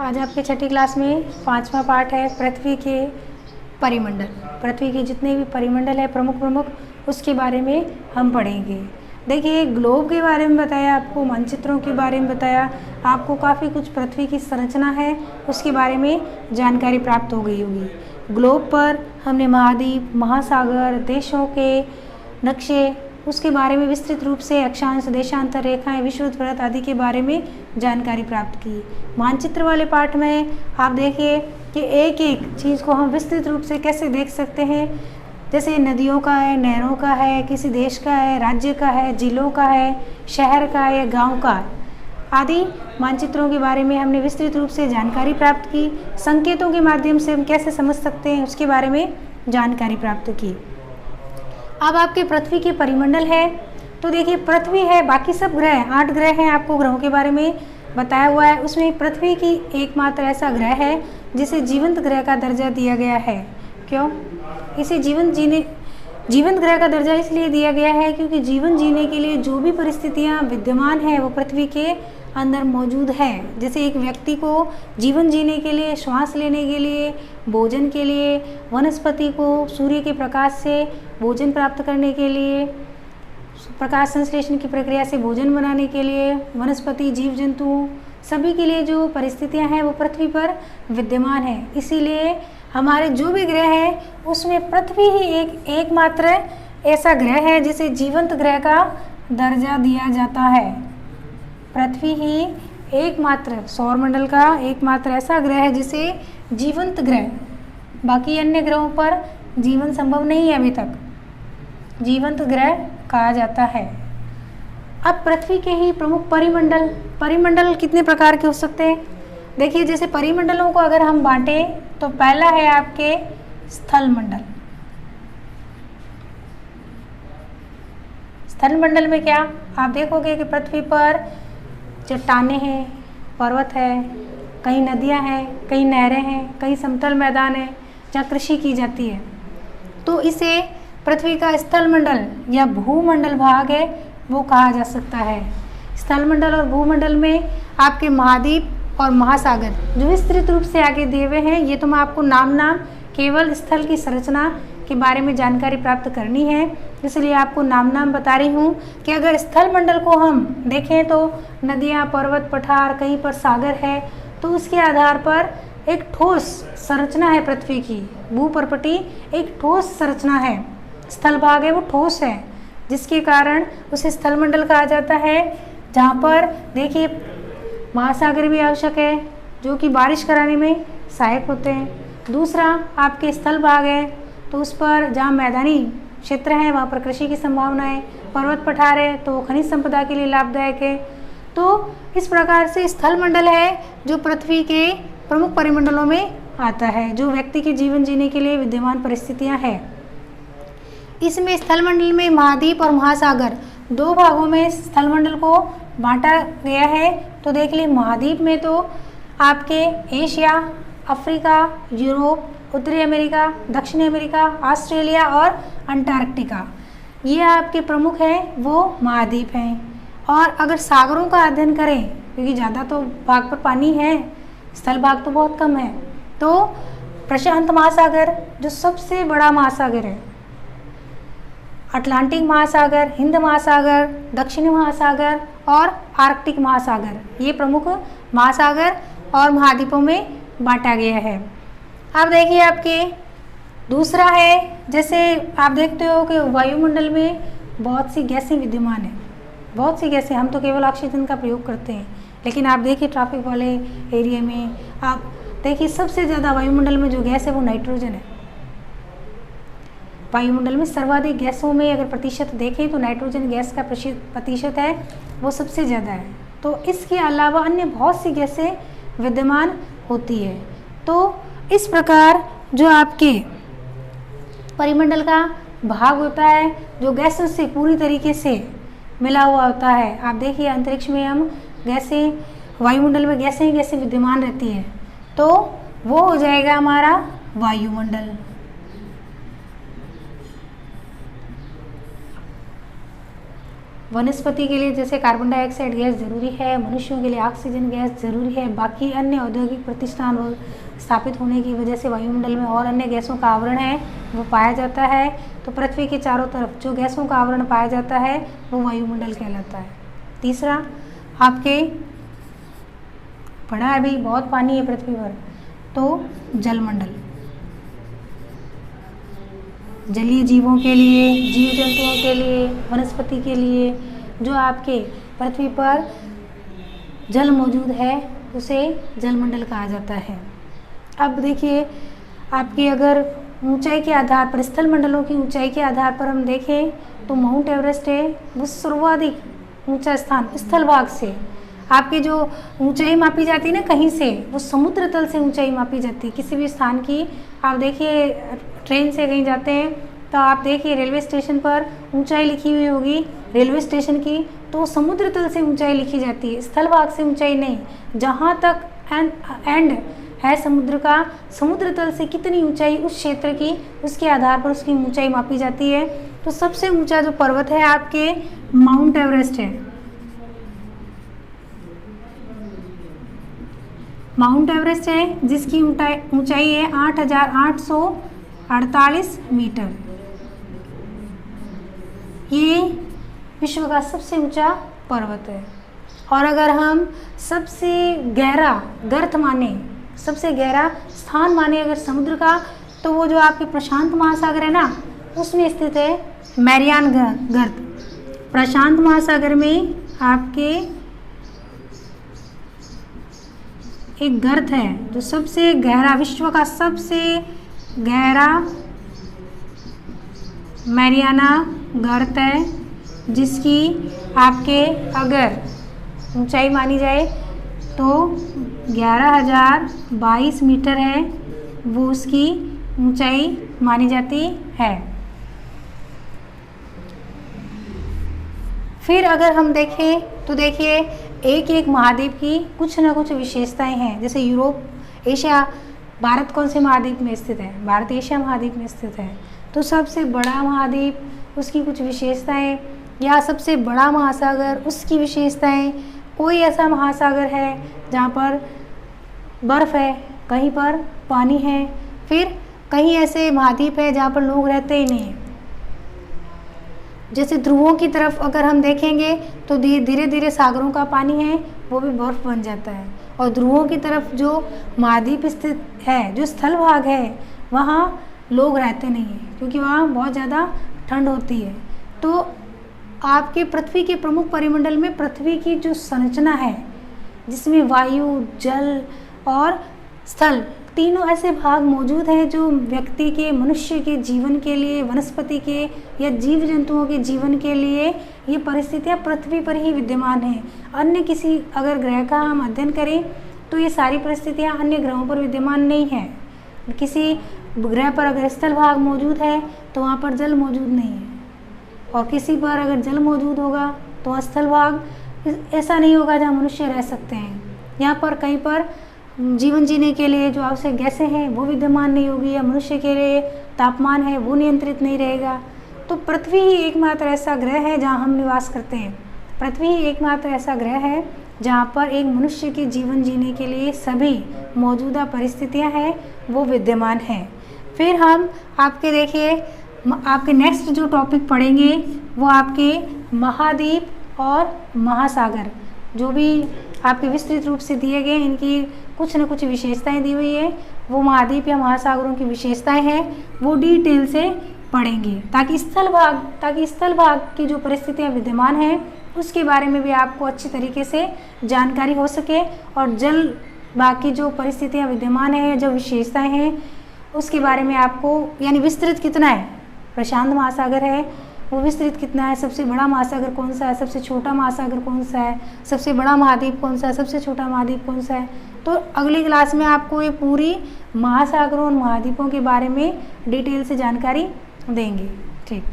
आज आपके छठी क्लास में 5वां पार्ट है पृथ्वी के परिमंडल। पृथ्वी के जितने भी परिमंडल है प्रमुख उसके बारे में हम पढ़ेंगे। देखिए, ग्लोब के बारे में बताया, आपको मानचित्रों के बारे में बताया, आपको काफ़ी कुछ पृथ्वी की संरचना है उसके बारे में जानकारी प्राप्त हो गई होगी। ग्लोब पर हमने महाद्वीप, महासागर, देशों के नक्शे, उसके बारे में विस्तृत रूप से अक्षांश, देशांतर रेखाएं, विषुवत वृत्त आदि के बारे में जानकारी प्राप्त की। मानचित्र वाले पाठ में आप देखिए कि एक एक चीज़ को हम विस्तृत रूप से कैसे देख सकते हैं। जैसे नदियों का है, नहरों का है, किसी देश का है, राज्य का है, जिलों का है, शहर का है, गांव का है, आदि मानचित्रों के बारे में हमने विस्तृत रूप से जानकारी प्राप्त की। संकेतों के माध्यम से हम कैसे समझ सकते हैं उसके बारे में जानकारी प्राप्त की। अब आपके पृथ्वी के परिमंडल है, तो देखिए पृथ्वी है, बाकी सब ग्रह 8 ग्रह हैं, आपको ग्रहों के बारे में बताया हुआ है। उसमें पृथ्वी की एकमात्र ऐसा ग्रह है जिसे जीवंत ग्रह का दर्जा दिया गया है। क्यों? इसे जीवंत ग्रह का दर्जा इसलिए दिया गया है क्योंकि जीवन जीने के लिए जो भी परिस्थितियां विद्यमान हैं वो पृथ्वी के अंदर मौजूद है। जैसे एक व्यक्ति को जीवन जीने के लिए, श्वास लेने के लिए, भोजन के लिए, वनस्पति को सूर्य के प्रकाश से भोजन प्राप्त करने के लिए, प्रकाश संश्लेषण की प्रक्रिया से भोजन बनाने के लिए, वनस्पति, जीव जंतु सभी के लिए जो परिस्थितियां हैं वो पृथ्वी पर विद्यमान है। इसीलिए हमारे जो भी ग्रह हैं उसमें पृथ्वी ही एकमात्र ऐसा ग्रह है जिसे जीवंत ग्रह का दर्जा दिया जाता है। पृथ्वी ही एकमात्र सौरमंडल का एकमात्र ऐसा ग्रह है जिसे जीवंत ग्रह, बाकी अन्य ग्रहों पर जीवन संभव नहीं है, अभी तक जीवंत ग्रह कहा जाता है। अब पृथ्वी के ही प्रमुख परिमंडल कितने प्रकार के हो सकते हैं? देखिए, जैसे परिमंडलों को अगर हम बांटें तो पहला है आपके स्थल मंडल। स्थल मंडल में क्या आप देखोगे कि पृथ्वी पर चट्टानें हैं, पर्वत है, कई नदियां हैं, कई नहरें हैं, कई समतल मैदान हैं जहाँ कृषि की जाती है। तो इसे पृथ्वी का स्थल मंडल या भूमंडल भाग है वो कहा जा सकता है। स्थल मंडल और भूमंडल में आपके महाद्वीप और महासागर जो विस्तृत रूप से आगे दिए हुए हैं, ये तो मैं आपको नाम केवल स्थल की संरचना के बारे में जानकारी प्राप्त करनी है, इसलिए आपको नाम बता रही हूँ कि अगर स्थल मंडल को हम देखें तो नदियाँ, पर्वत, पठार, कहीं पर सागर है, तो उसके आधार पर एक ठोस संरचना है पृथ्वी की। भूपर्पटी एक ठोस संरचना है, स्थल भाग है वो ठोस है, जिसके कारण उसे स्थल मंडल कहा जाता है। जहाँ पर देखिए महासागर भी आवश्यक है जो कि बारिश कराने में सहायक होते हैं। दूसरा आपके स्थल भाग है तो उस पर जहाँ मैदानी क्षेत्र है वहाँ पर कृषि की संभावना है, पर्वत पठार है तो खनिज संपदा के लिए लाभदायक है। तो इस प्रकार से स्थल मंडल है जो पृथ्वी के प्रमुख परिमंडलों में आता है, जो व्यक्ति के जीवन जीने के लिए विद्यमान परिस्थितियाँ हैं। इसमें स्थल मंडल में महाद्वीप और महासागर 2 भागों में स्थल मंडल को बांटा गया है। तो देख लीजिए, महाद्वीप में तो आपके एशिया, अफ्रीका, यूरोप, उत्तरी अमेरिका, दक्षिणी अमेरिका, ऑस्ट्रेलिया और अंटार्कटिका, ये आपके प्रमुख हैं वो महाद्वीप हैं। और अगर सागरों का अध्ययन करें, क्योंकि ज़्यादा तो भाग पर पानी है, स्थल भाग तो बहुत कम है, तो प्रशांत महासागर जो सबसे बड़ा महासागर है, अटलांटिक महासागर, हिंद महासागर, दक्षिणी महासागर और आर्कटिक महासागर, ये प्रमुख महासागर और महाद्वीपों में बांटा गया है। अब देखिए आपके दूसरा है, जैसे आप देखते हो कि वायुमंडल में बहुत सी गैसें विद्यमान हैं, बहुत सी गैसें, हम तो केवल ऑक्सीजन का प्रयोग करते हैं, लेकिन आप देखिए ट्रैफिक वाले एरिया में आप देखिए सबसे ज़्यादा वायुमंडल में जो गैस है वो नाइट्रोजन है। वायुमंडल में सर्वाधिक गैसों में अगर प्रतिशत देखें तो नाइट्रोजन गैस का प्रतिशत है वो सबसे ज़्यादा है। तो इसके अलावा अन्य बहुत सी गैसें विद्यमान होती है। तो इस प्रकार जो आपके परिमंडल का भाग होता है जो गैसों से पूरी तरीके से मिला हुआ होता है। आप देखिए अंतरिक्ष में हम गैसें, वायुमंडल में गैसें विद्यमान रहती हैं, तो वो हो जाएगा हमारा वायुमंडल। वनस्पति के लिए जैसे कार्बन डाइऑक्साइड गैस ज़रूरी है, मनुष्यों के लिए ऑक्सीजन गैस ज़रूरी है, बाकी अन्य औद्योगिक प्रतिष्ठान स्थापित होने की वजह से वायुमंडल में और अन्य गैसों का आवरण है वो पाया जाता है। तो पृथ्वी के चारों तरफ जो गैसों का आवरण पाया जाता है वो वायुमंडल कहलाता है। तीसरा आपके पढ़ा है भाई, बहुत पानी है पृथ्वी पर, तो जलमंडल जलीय जीवों के लिए, जीव जंतुओं के लिए, वनस्पति के लिए जो आपके पृथ्वी पर जल मौजूद है उसे जलमंडल कहा जाता है। अब देखिए आपकी अगर ऊंचाई के आधार पर, स्थल मंडलों की ऊंचाई के आधार पर हम देखें तो माउंट एवरेस्ट है वो सर्वाधिक ऊंचा स्थान स्थल भाग से। आपकी जो ऊंचाई मापी जाती है ना कहीं से, वो समुद्र तल से ऊंचाई मापी जाती है किसी भी स्थान की। आप देखिए ट्रेन से कहीं जाते हैं तो आप देखिए रेलवे स्टेशन पर ऊंचाई लिखी हुई होगी रेलवे स्टेशन की, तो समुद्र तल से ऊंचाई लिखी जाती है, स्थल भाग से ऊंचाई नहीं। जहाँ तक एंड है समुद्र का, समुद्र तल से कितनी ऊंचाई उस क्षेत्र की, उसके आधार पर उसकी ऊंचाई मापी जाती है। तो सबसे ऊंचा जो पर्वत है आपके माउंट एवरेस्ट है। माउंट एवरेस्ट है जिसकी ऊंचाई है 8,848 मीटर। ये विश्व का सबसे ऊंचा पर्वत है। और अगर हम सबसे गहरा गर्त माने, सबसे गहरा स्थान माने अगर समुद्र का, तो वो जो आपके प्रशांत महासागर है ना उसमें स्थित है मैरियान गर्त। प्रशांत महासागर में आपके एक गर्त है जो सबसे गहरा, विश्व का सबसे गहरा मैरियाना गर्त है, जिसकी आपके अगर ऊंचाई मानी जाए तो 11,022 मीटर है, वो उसकी ऊंचाई मानी जाती है। फिर अगर हम देखें तो देखिए एक एक महाद्वीप की कुछ ना कुछ विशेषताएं हैं। जैसे यूरोप, एशिया, भारत कौन से महाद्वीप में स्थित है? भारत एशिया महाद्वीप में स्थित है। तो सबसे बड़ा महाद्वीप, उसकी कुछ विशेषताएं, या सबसे बड़ा महासागर, उसकी विशेषताएं। कोई ऐसा महासागर है जहाँ पर बर्फ़ है, कहीं पर पानी है, फिर कहीं ऐसे महाद्वीप है जहाँ पर लोग रहते ही नहीं हैं। जैसे ध्रुवों की तरफ अगर हम देखेंगे तो धीरे धीरे सागरों का पानी है वो भी बर्फ़ बन जाता है, और ध्रुवों की तरफ जो महाद्वीप स्थित है, जो स्थल भाग है, वहाँ लोग रहते नहीं हैं क्योंकि वहाँ बहुत ज़्यादा ठंड होती है। तो आपके पृथ्वी के प्रमुख परिमंडल में पृथ्वी की जो संरचना है, जिसमें वायु, जल और स्थल तीनों ऐसे भाग मौजूद हैं जो व्यक्ति के, मनुष्य के जीवन के लिए, वनस्पति के या जीव जंतुओं के जीवन के लिए ये परिस्थितियाँ पृथ्वी पर ही विद्यमान हैं। अन्य किसी अगर ग्रह का हम अध्ययन करें तो ये सारी परिस्थितियाँ अन्य ग्रहों पर विद्यमान नहीं हैं। किसी ग्रह पर अगर स्थल भाग मौजूद है तो वहाँ पर जल मौजूद नहीं है, और किसी पर अगर जल मौजूद होगा तो स्थल भाग ऐसा नहीं होगा जहाँ मनुष्य रह सकते हैं। यहाँ पर कहीं पर जीवन जीने के लिए जो आवश्यक गैसें हैं वो विद्यमान नहीं होगी, या मनुष्य के लिए तापमान है वो नियंत्रित नहीं रहेगा। तो पृथ्वी ही एकमात्र ऐसा ग्रह है जहाँ हम निवास करते हैं। पृथ्वी ही एकमात्र ऐसा ग्रह है जहाँ पर एक मनुष्य के जीवन जीने के लिए सभी मौजूदा परिस्थितियाँ हैं वो विद्यमान हैं। फिर हम आपके देखिए आपके नेक्स्ट जो टॉपिक पढ़ेंगे वो आपके महाद्वीप और महासागर, जो भी आपके विस्तृत रूप से दिए गए, इनकी कुछ न कुछ विशेषताएं दी हुई है। वो महाद्वीप या महासागरों की विशेषताएं हैं वो डिटेल से पढ़ेंगे, ताकि स्थल भाग की जो परिस्थितियां विद्यमान हैं उसके बारे में भी आपको अच्छी तरीके से जानकारी हो सके, और जल भाग की जो परिस्थितियां विद्यमान हैं, जो विशेषताएं हैं, उसके बारे में आपको, यानी विस्तृत कितना है, प्रशांत महासागर है वो विस्तृत कितना है, सबसे बड़ा महासागर कौन सा है, सबसे छोटा महासागर कौन सा है, सबसे बड़ा महाद्वीप कौन सा है, सबसे छोटा महाद्वीप कौन सा है। तो अगली क्लास में आपको ये पूरी महासागरों और महाद्वीपों के बारे में डिटेल से जानकारी देंगे। ठीक।